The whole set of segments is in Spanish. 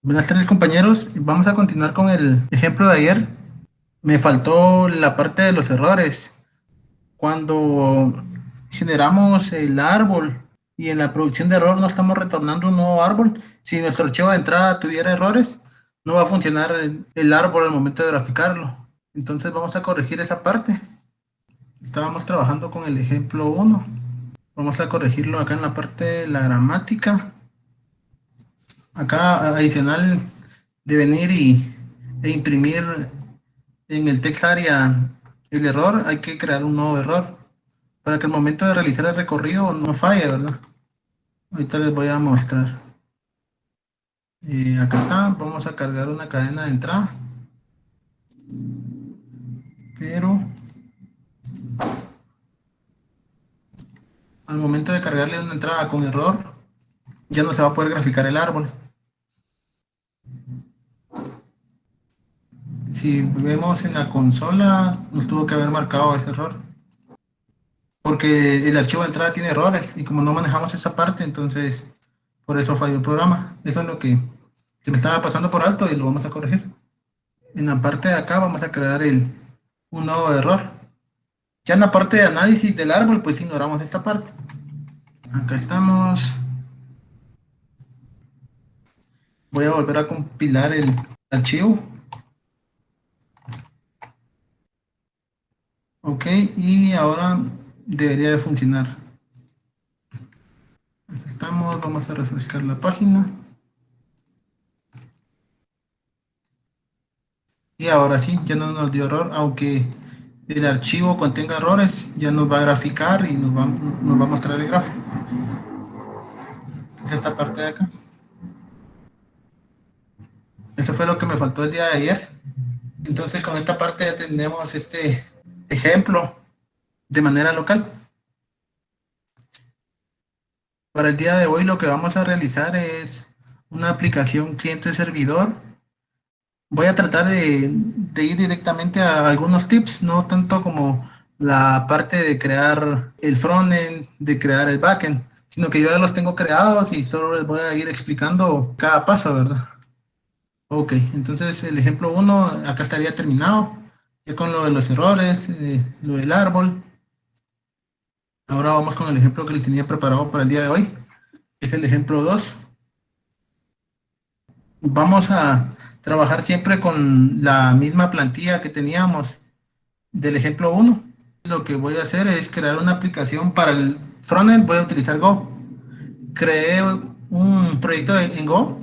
Buenas tardes, compañeros. Vamos a continuar con el ejemplo de ayer. Me faltó la parte de los errores. Cuando generamos el árbol y en la producción de error no estamos retornando un nuevo árbol, si nuestro archivo de entrada tuviera errores, no va a funcionar el árbol al momento de graficarlo. Entonces vamos a corregir esa parte. Estábamos trabajando con el ejemplo uno. Vamos a corregirlo acá en la parte de la gramática. Acá adicional de venir e imprimir en el text area el error, hay que crear un nuevo error para que al momento de realizar el recorrido no falle, ¿verdad? Ahorita les voy a mostrar. Acá está, vamos a cargar una cadena de entrada, pero al momento de cargarle una entrada con error, ya no se va a poder graficar el árbol. Si vemos en la consola, nos tuvo que haber marcado ese error, porque el archivo de entrada tiene errores y como no manejamos esa parte, entonces por eso falló el programa. Eso es lo que se me estaba pasando por alto y lo vamos a corregir. En la parte de acá vamos a crear un nuevo error. Ya en la parte de análisis del árbol, pues ignoramos esta parte. Acá estamos. Voy a volver a compilar el archivo. Ok, y ahora debería de funcionar. Aquí estamos, vamos a refrescar la página. Y ahora sí, ya no nos dio error, aunque el archivo contenga errores, ya nos va a graficar y nos va a mostrar el gráfico. Es esta parte de acá. Eso fue lo que me faltó el día de ayer. Entonces con esta parte ya tenemos este ejemplo de manera local. Para el día de hoy lo que vamos a realizar es una aplicación cliente-servidor. Voy a tratar de ir directamente a algunos tips, no tanto como la parte de crear el frontend, de crear el backend, sino que yo ya los tengo creados y solo les voy a ir explicando cada paso, ¿verdad? Ok, entonces el ejemplo uno acá estaría terminado, ya con lo de los errores, lo del árbol. Ahora vamos con el ejemplo que les tenía preparado para el día de hoy, que es el ejemplo 2. Vamos a trabajar siempre con la misma plantilla que teníamos del ejemplo uno. Lo que voy a hacer es crear una aplicación para el frontend, voy a utilizar Go. Creé un proyecto en Go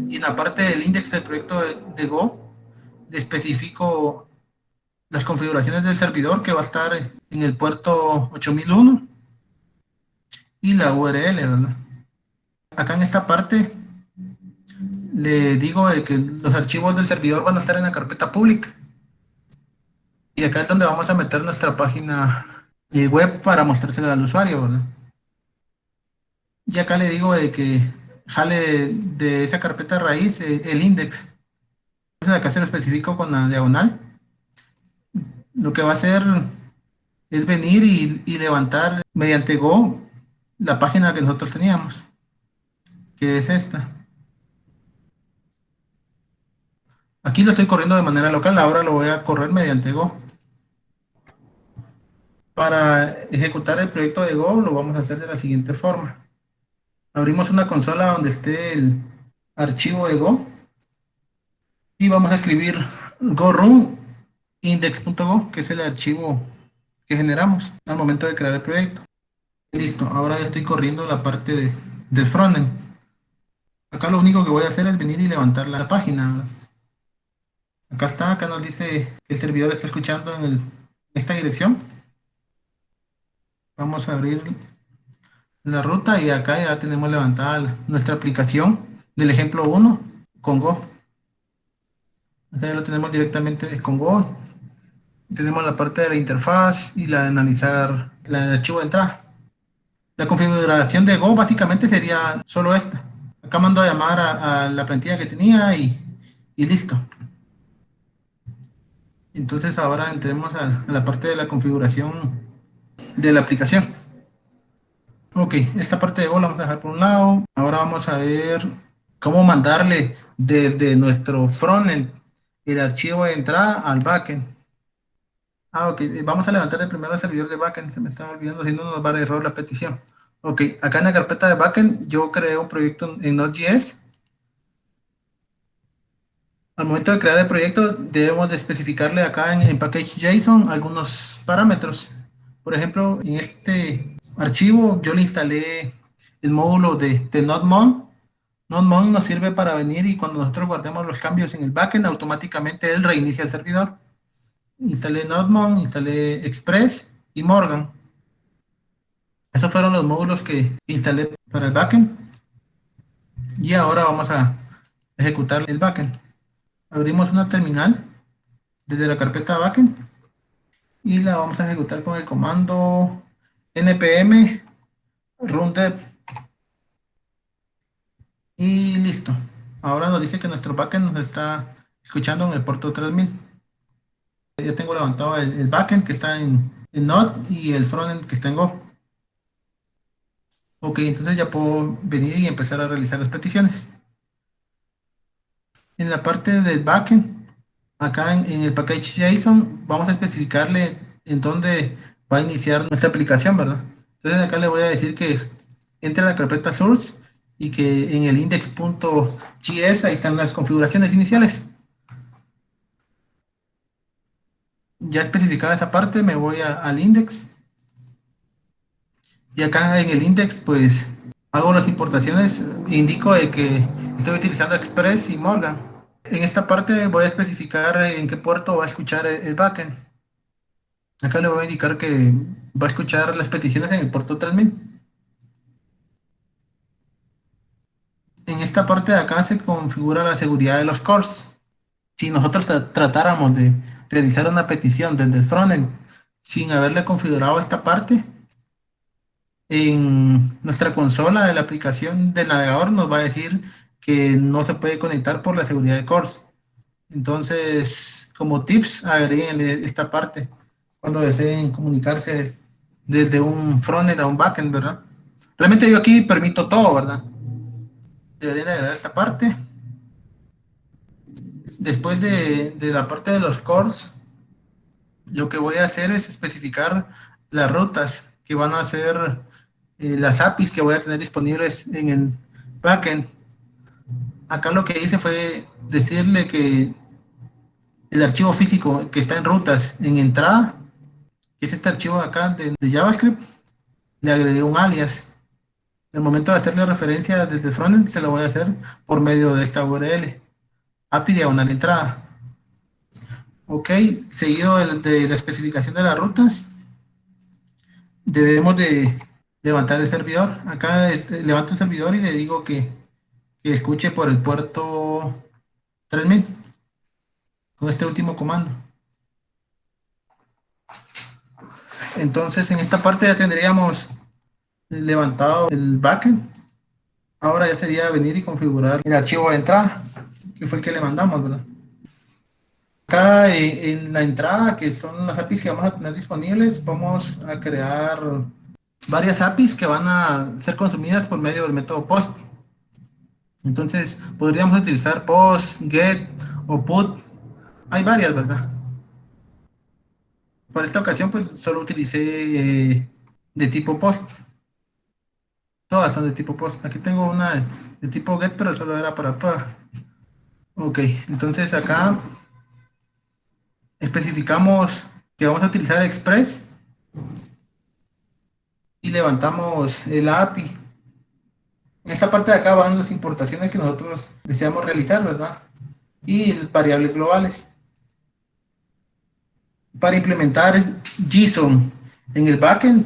y en la parte del index del proyecto de Go le especifico las configuraciones del servidor que va a estar en el puerto 8001 y la URL, ¿verdad? Acá en esta parte le digo de que los archivos del servidor van a estar en la carpeta pública y acá es donde vamos a meter nuestra página web para mostrársela al usuario, ¿verdad? Y acá le digo de que jale de esa carpeta raíz el index. Entonces acá se lo especifico con la diagonal. Lo que va a hacer es venir y levantar mediante Go la página que nosotros teníamos, que es esta. Aquí lo estoy corriendo de manera local, ahora lo voy a correr mediante Go. Para ejecutar el proyecto de Go lo vamos a hacer de la siguiente forma. Abrimos una consola donde esté el archivo de Go y vamos a escribir go run index.go, que es el archivo que generamos al momento de crear el proyecto. Listo, ahora ya estoy corriendo la parte del frontend. Acá lo único que voy a hacer es venir y levantar la página. Acá está, acá nos dice que el servidor está escuchando en esta dirección. Vamos a abrir la ruta y acá ya tenemos levantada nuestra aplicación del ejemplo uno con Go. Acá ya lo tenemos directamente con Go. Tenemos la parte de la interfaz y la de analizar el archivo de entrada. La configuración de Go básicamente sería solo esta. Acá mando a llamar a la plantilla que tenía y listo. Entonces ahora entremos a la parte de la configuración de la aplicación. Ok, esta parte de Go la vamos a dejar por un lado. Ahora vamos a ver cómo mandarle desde nuestro frontend el archivo de entrada al backend. Ah, ok, vamos a levantar primero el servidor de backend, se me estaba olvidando, si no nos va a dar error la petición. Ok, acá en la carpeta de backend yo creé un proyecto en Node.js. Al momento de crear el proyecto debemos de especificarle acá en package.json algunos parámetros. Por ejemplo, en este archivo yo le instalé el módulo de NodeMon. NodeMon nos sirve para venir y cuando nosotros guardemos los cambios en el backend, automáticamente él reinicia el servidor. Instalé NodeMon, instalé Express y Morgan. Esos fueron los módulos que instalé para el backend y ahora vamos a ejecutar el backend. Abrimos una terminal desde la carpeta backend y la vamos a ejecutar con el comando npm run dev y listo. Ahora nos dice que nuestro backend nos está escuchando en el puerto 3000. Ya tengo levantado el backend que está en Node y el frontend que está en Go. Ok, entonces ya puedo venir y empezar a realizar las peticiones. En la parte del backend, acá en el package JSON, vamos a especificarle en dónde va a iniciar nuestra aplicación, ¿verdad? Entonces acá le voy a decir que entre a la carpeta source y que en el index.js ahí están las configuraciones iniciales. Ya especificada esa parte, me voy al index y acá en el index pues hago las importaciones, indico de que estoy utilizando Express y Morgan. En esta parte voy a especificar en qué puerto va a escuchar el backend. Acá le voy a indicar que va a escuchar las peticiones en el puerto 3000. En esta parte de acá se configura la seguridad de los cores. Si nosotros tratáramos de realizar una petición desde el frontend sin haberle configurado esta parte, en nuestra consola de la aplicación del navegador nos va a decir que no se puede conectar por la seguridad de cores. Entonces, como tips, agreguen esta parte cuando deseen comunicarse desde un frontend a un backend, ¿verdad? Realmente yo aquí permito todo, ¿verdad? Deberían de agregar esta parte. Después de la parte de los cores, lo que voy a hacer es especificar las rutas que van a ser las APIs que voy a tener disponibles en el backend. Acá lo que hice fue decirle que el archivo físico que está en rutas en entrada, que es este archivo acá de JavaScript, le agregué un alias. En el momento de hacerle referencia desde el frontend, se lo voy a hacer por medio de esta URL, API diagonal entrada. Ok, seguido de la especificación de las rutas, debemos de levantar el servidor. Acá levanto el servidor y le digo que escuche por el puerto 3000 con este último comando. Entonces, en esta parte ya tendríamos levantado el backend. Ahora ya sería venir y configurar el archivo de entrada, que fue el que le mandamos, ¿verdad? Acá en la entrada, que son las APIs que vamos a tener disponibles, vamos a crear varias APIs que van a ser consumidas por medio del método POST. Entonces, podríamos utilizar POST, GET o PUT. Hay varias, ¿verdad? Para esta ocasión, pues solo utilicé de tipo POST. Todas son de tipo POST. Aquí tengo una de tipo GET, pero solo era para prueba. Ok, entonces acá especificamos que vamos a utilizar Express y levantamos el API. En esta parte de acá van las importaciones que nosotros deseamos realizar, ¿verdad? Y variables globales. Para implementar JSON en el backend,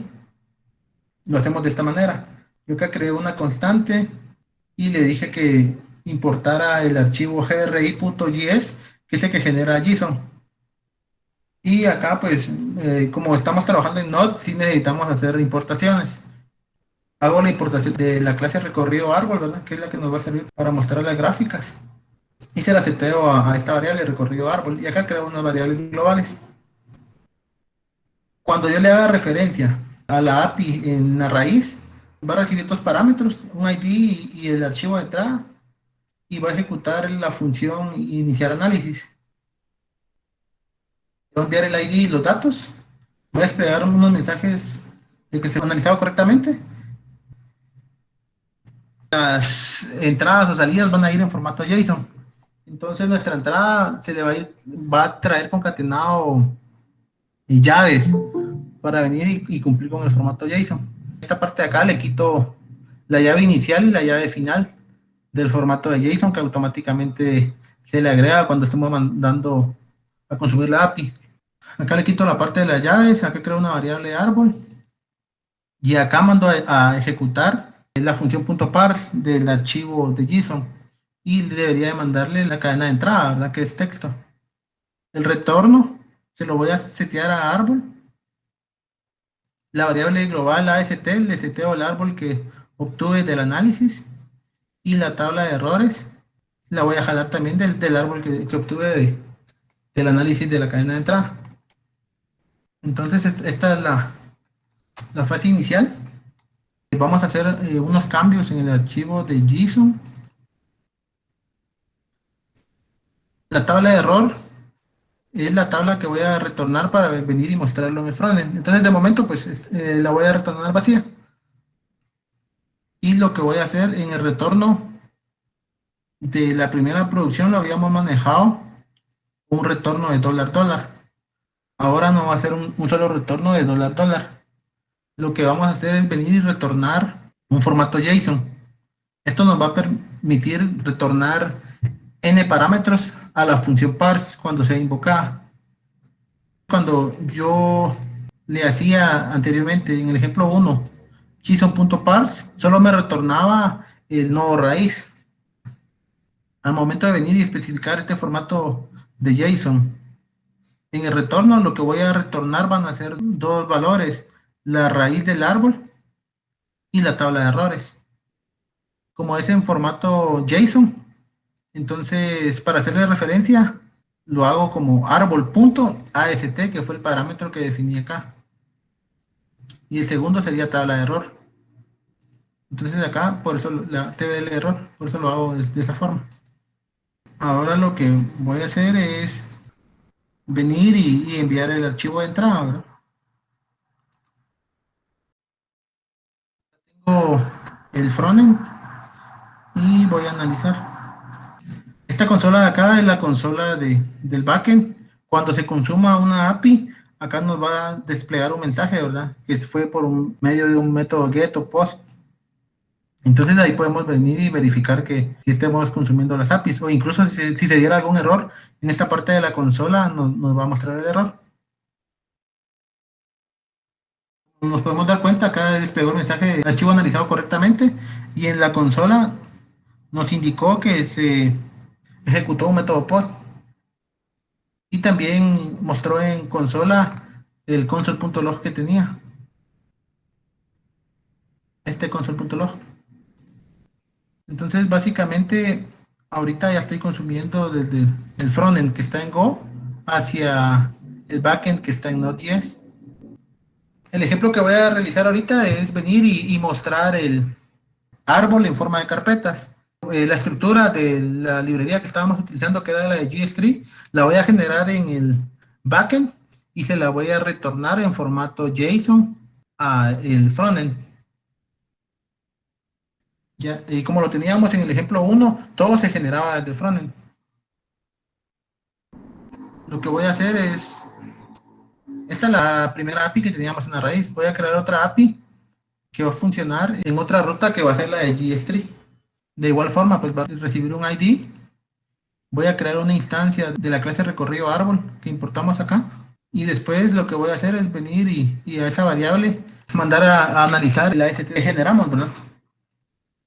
lo hacemos de esta manera. Yo acá creé una constante y le dije que importara el archivo gri.js, que es el que genera JSON. Y acá, pues, como estamos trabajando en Node, sí necesitamos hacer importaciones. Hago la importación de la clase recorrido árbol, ¿verdad? Que es la que nos va a servir para mostrar las gráficas. Y se la seteo a esta variable recorrido árbol. Y acá creo unas variables globales. Cuando yo le haga referencia a la API en la raíz, va a recibir dos parámetros, un ID y el archivo de entrada. y va a ejecutar la función iniciar análisis. Voy a enviar el ID y los datos. Voy a desplegar unos mensajes de que se ha analizado correctamente. Las entradas o salidas van a ir en formato JSON. Entonces nuestra entrada se le va a traer concatenado llaves para venir y cumplir con el formato JSON. Esta parte de acá le quito la llave inicial y la llave final del formato de JSON que automáticamente se le agrega cuando estemos mandando a consumir la API. Acá le quito la parte de las llaves, acá creo una variable árbol y acá mando a ejecutar la función .parse del archivo de JSON y debería de mandarle la cadena de entrada, ¿verdad? Que es texto. El retorno se lo voy a setear a árbol. La variable global AST, le seteo el árbol que obtuve del análisis y la tabla de errores la voy a jalar también del árbol que obtuve del análisis de la cadena de entrada. Entonces esta es la fase inicial. Vamos a hacer unos cambios en el archivo de JSON. La tabla de error es la tabla que voy a retornar para venir y mostrarlo en el frontend. Entonces de momento pues la voy a retornar vacía. Y lo que voy a hacer en el retorno de la primera producción lo habíamos manejado un retorno de $. Ahora no va a ser un solo retorno de $. Lo que vamos a hacer es venir y retornar un formato JSON. Esto nos va a permitir retornar n parámetros a la función parse cuando sea invocada. Cuando yo le hacía anteriormente en el ejemplo 1 JSON.parse, solo me retornaba el nodo raíz. Al momento de venir y especificar este formato de JSON, en el retorno lo que voy a retornar van a ser dos valores, la raíz del árbol y la tabla de errores. Como es en formato JSON, entonces para hacerle referencia, lo hago como árbol.ast, que fue el parámetro que definí acá. Y el segundo sería tabla de error. Entonces acá, por eso la TBL error, por eso lo hago de esa forma. Ahora lo que voy a hacer es venir y enviar el archivo de entrada, ¿verdad? Tengo el frontend y voy a analizar. Esta consola de acá es la consola del backend. Cuando se consuma una API, acá nos va a desplegar un mensaje, ¿verdad? Que se fue por medio de un método get o post. Entonces ahí podemos venir y verificar que si estemos consumiendo las APIs o incluso si se diera algún error en esta parte de la consola nos va a mostrar el error. Nos podemos dar cuenta, acá desplegó el mensaje de archivo analizado correctamente y en la consola nos indicó que se ejecutó un método post y también mostró en consola el console.log que tenía, este console.log. Entonces básicamente ahorita ya estoy consumiendo desde el frontend que está en Go hacia el backend que está en Node.js. El ejemplo que voy a realizar ahorita es venir y mostrar el árbol en forma de carpetas. La estructura de la librería que estábamos utilizando, que era la de GS3, la voy a generar en el backend y se la voy a retornar en formato JSON a el frontend. Ya, y como lo teníamos en el ejemplo 1, todo se generaba desde el frontend. Lo que voy a hacer es, esta es la primera API que teníamos en la raíz. Voy a crear otra API que va a funcionar en otra ruta que va a ser la de GS3. De igual forma, pues va a recibir un ID. Voy a crear una instancia de la clase recorrido árbol que importamos acá. Y después lo que voy a hacer es venir y a esa variable mandar a analizar el AST que generamos, ¿verdad?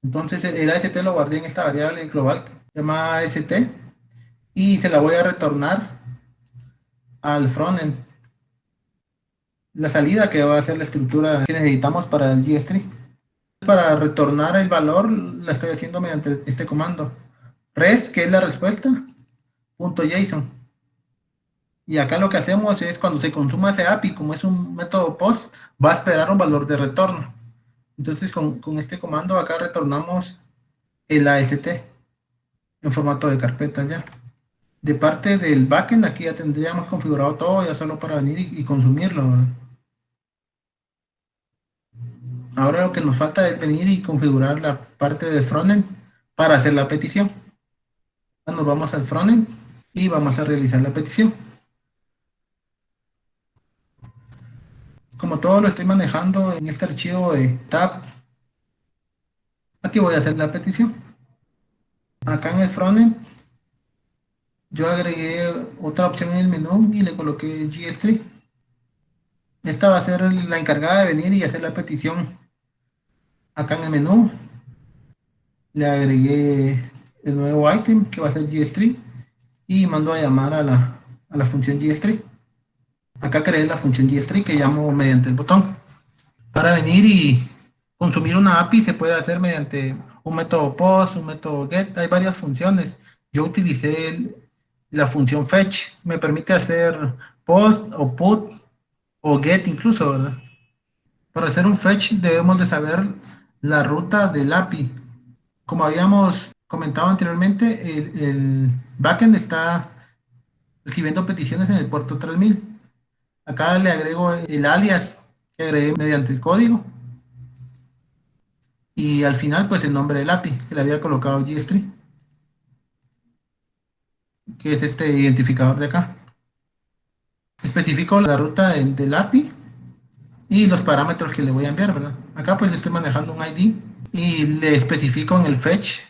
Entonces el AST lo guardé en esta variable global llamada AST y se la voy a retornar al frontend. La salida que va a ser la estructura que necesitamos para el GS3. Para retornar el valor la estoy haciendo mediante este comando. Rest, que es la respuesta, .json. Y acá lo que hacemos es cuando se consuma ese API, como es un método post, va a esperar un valor de retorno. Entonces con este comando acá retornamos el AST. en formato de carpetas ya. De parte del backend, aquí ya tendríamos configurado todo, ya solo para venir y consumirlo, ¿verdad? Ahora lo que nos falta es venir y configurar la parte de frontend para hacer la petición. Nos vamos al frontend y vamos a realizar la petición. Como todo lo estoy manejando en este archivo de tab, aquí voy a hacer la petición. Acá en el frontend yo agregué otra opción en el menú y le coloqué GS3. Esta va a ser la encargada de venir y hacer la petición. Acá en el menú le agregué el nuevo item que va a ser GS3 y mando a llamar a la función GS3. Acá creé la función GS3 que llamo mediante el botón. Para venir y consumir una API se puede hacer mediante un método POST, un método GET, hay varias funciones. Yo utilicé la función fetch, me permite hacer POST o PUT o GET incluso, ¿verdad? Para hacer un fetch debemos de saber la ruta del API. Como habíamos comentado anteriormente, el backend está recibiendo peticiones en el puerto 3000. Acá le agrego el alias que agregué mediante el código y al final pues el nombre del API que le había colocado GS3, que es este identificador de acá. Especifico la ruta del API y los parámetros que le voy a enviar, ¿verdad? Acá pues estoy manejando un ID y le especifico en el fetch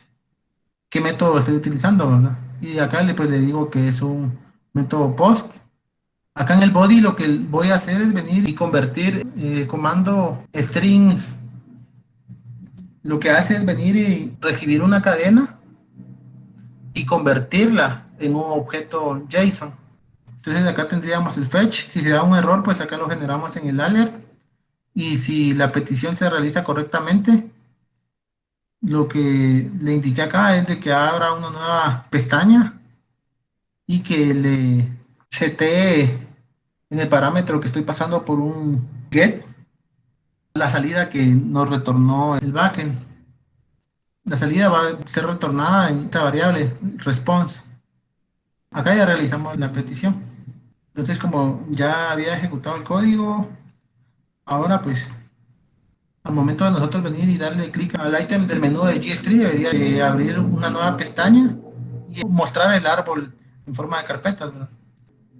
qué método estoy utilizando, ¿verdad? Y acá pues, le digo que es un método POST. Acá en el body lo que voy a hacer es venir y convertir el comando string. Lo que hace es venir y recibir una cadena y convertirla en un objeto JSON. Entonces acá tendríamos el fetch. Si se da un error, pues acá lo generamos en el alert. Y si la petición se realiza correctamente, lo que le indiqué acá es de que abra una nueva pestaña y que le setee en el parámetro que estoy pasando por un get la salida que nos retornó el backend. La salida va a ser retornada en esta variable response. Acá ya realizamos la petición. Entonces, como ya había ejecutado el código, ahora pues al momento de nosotros venir y darle clic al ítem del menú de GS3, debería de abrir una nueva pestaña y mostrar el árbol en forma de carpetas, ¿verdad?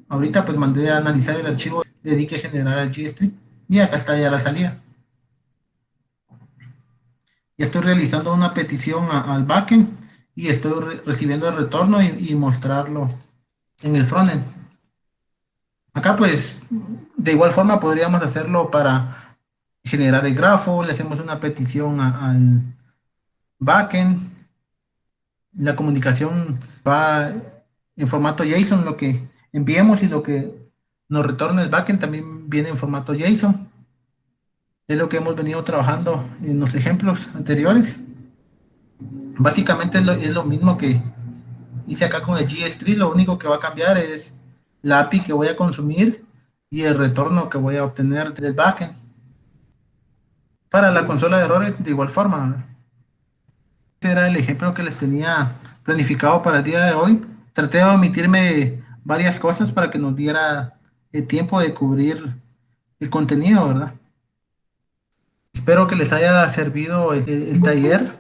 Ahorita pues mandé a analizar el archivo de dedique generar al GS3 y acá está ya la salida. Ya estoy realizando una petición al backend y estoy recibiendo el retorno y mostrarlo en el frontend. Acá pues de igual forma podríamos hacerlo para generar el grafo, le hacemos una petición al backend, la comunicación va en formato JSON, lo que enviemos y lo que nos retorna el backend también viene en formato JSON. Es lo que hemos venido trabajando en los ejemplos anteriores. Básicamente es lo mismo que hice acá con el GS3, lo único que va a cambiar es la API que voy a consumir y el retorno que voy a obtener del backend. Para la consola de errores, de igual forma. Este era el ejemplo que les tenía planificado para el día de hoy. Traté de omitirme varias cosas para que nos diera el tiempo de cubrir el contenido, ¿verdad? Espero que les haya servido el taller.